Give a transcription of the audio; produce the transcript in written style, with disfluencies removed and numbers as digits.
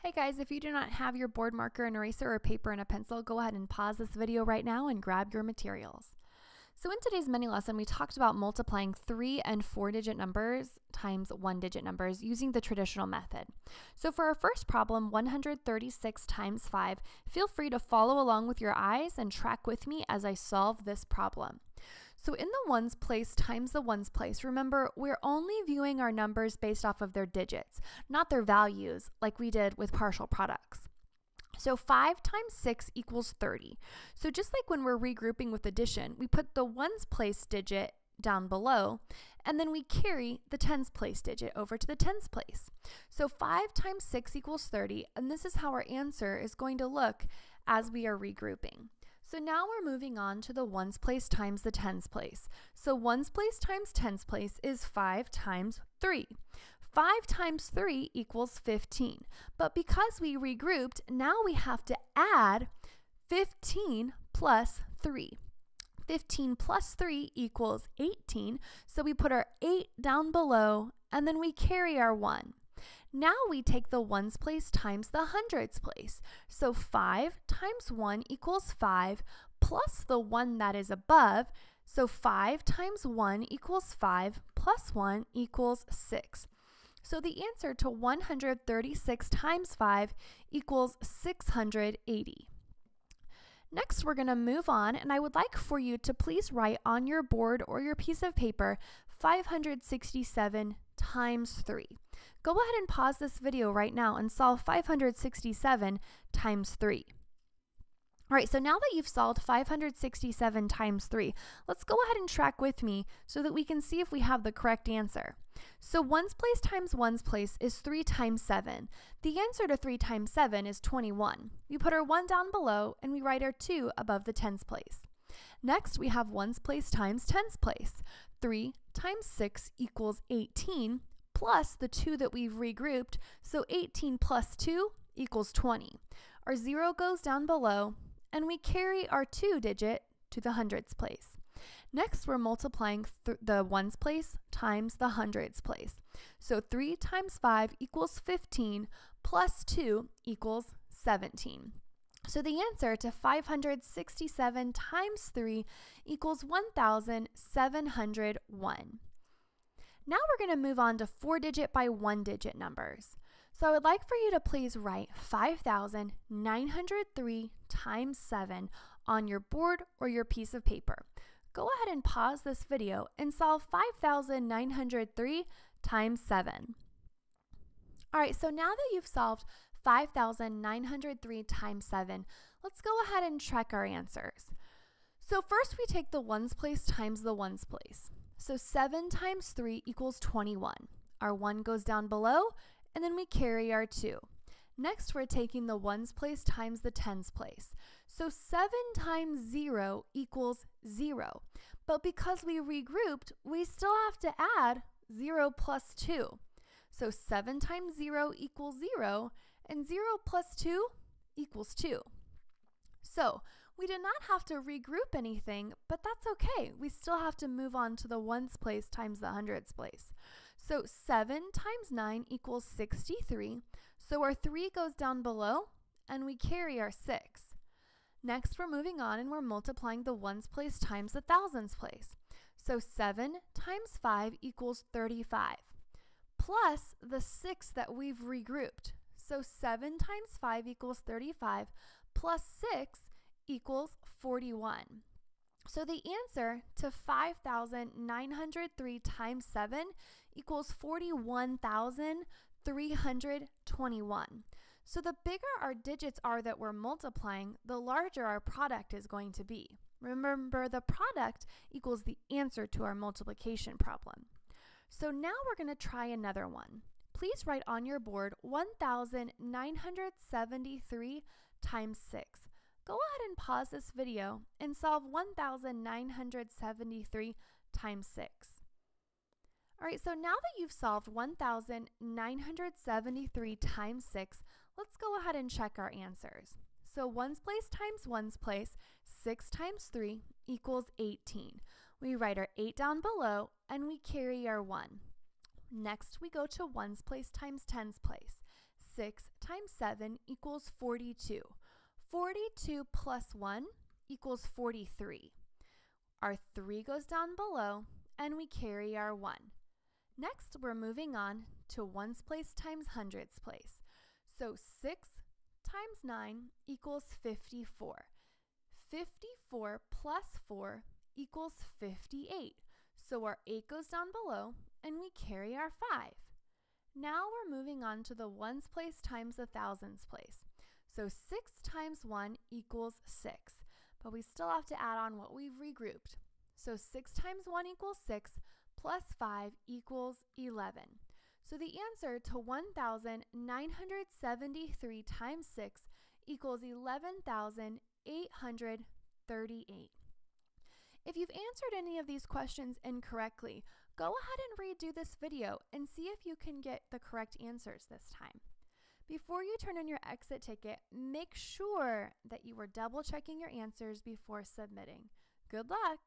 Hey guys, if you do not have your board marker, an eraser, or paper and a pencil, go ahead and pause this video right now and grab your materials. So in today's mini lesson, we talked about multiplying 3 and 4-digit numbers times 1-digit numbers using the traditional method. So for our first problem, 136 times 5, feel free to follow along with your eyes and track with me as I solve this problem. So in the ones place times the ones place, remember, we're only viewing our numbers based off of their digits, not their values, like we did with partial products. So 5 times 6 equals 30. So just like when we're regrouping with addition, we put the ones place digit down below, and then we carry the tens place digit over to the tens place. So 5 times 6 equals 30, and this is how our answer is going to look as we are regrouping. So now we're moving on to the ones place times the tens place. So ones place times tens place is 5 times 3. 5 times 3 equals 15. But because we regrouped, now we have to add 15 plus 3. 15 plus 3 equals 18. So we put our 8 down below, and then we carry our 1. Now we take the ones place times the hundreds place. So 5 times 1 equals 5 plus the 1 that is above. So 5 times 1 equals 5 plus 1 equals 6. So the answer to 136 times 5 equals 680. Next, we're going to move on, and I would like for you to please write on your board or your piece of paper 567 times 3. Go ahead and pause this video right now and solve 567 times 3. All right, so now that you've solved 567 times 3, let's go ahead and track with me so that we can see if we have the correct answer. So ones place times ones place is 3 times 7. The answer to 3 times 7 is 21. We put our 1 down below and we write our 2 above the tens place. Next, we have ones place times tens place. 3 times 6 equals 18 plus the 2 that we've regrouped, so 18 plus 2 equals 20. Our 0 goes down below, and we carry our 2 digit to the hundreds place. Next, we're multiplying the ones place times the hundreds place. So 3 times 5 equals 15 plus 2 equals 17. So the answer to 567 times 3 equals 1,701. Now we're going to move on to 4-digit by 1-digit numbers. So I would like for you to please write 5,903 times 7 on your board or your piece of paper. Go ahead and pause this video and solve 5,903 times 7. All right, so now that you've solved 5,903 times 7, let's go ahead and check our answers. So first we take the ones place times the ones place. So 7 times 3 equals 21. Our 1 goes down below, and then we carry our 2. Next, we're taking the ones place times the tens place. So 7 times 0 equals 0. But because we regrouped, we still have to add 0 plus 2. So 7 times 0 equals 0, and 0 plus 2 equals 2. So we did not have to regroup anything, but that's okay. We still have to move on to the ones place times the hundreds place. So 7 times 9 equals 63. So our 3 goes down below, and we carry our 6. Next, we're moving on, and we're multiplying the ones place times the thousands place. So 7 times 5 equals 35, plus the 6 that we've regrouped. So 7 times 5 equals 35, plus 6 equals 41. So the answer to 5,903 times 7 equals 41,321. So the bigger our digits are that we're multiplying, the larger our product is going to be. Remember, the product equals the answer to our multiplication problem. So now we're going to try another one. Please write on your board 1,973 times 6. Go ahead and pause this video and solve 1,973 times 6. All right, so now that you've solved 1,973 times 6, let's go ahead and check our answers. So ones place times ones place, 6 times 3 equals 18. We write our 8 down below, and we carry our 1. Next, we go to ones place times tens place. 6 times 7 equals 42. 42 plus 1 equals 43. Our 3 goes down below, and we carry our 1. Next, we're moving on to ones place times hundreds place. So 6 times 9 equals 54. 54 plus 4 equals 58. So our 8 goes down below, and we carry our 5. Now we're moving on to the ones place times the thousands place. So 6 times 1 equals 6, but we still have to add on what we've regrouped. So 6 times 1 equals 6, plus 5 equals 11. So the answer to 1,973 times 6 equals 11,838. If you've answered any of these questions incorrectly, go ahead and redo this video and see if you can get the correct answers this time. Before you turn in your exit ticket, make sure that you are double checking your answers before submitting. Good luck!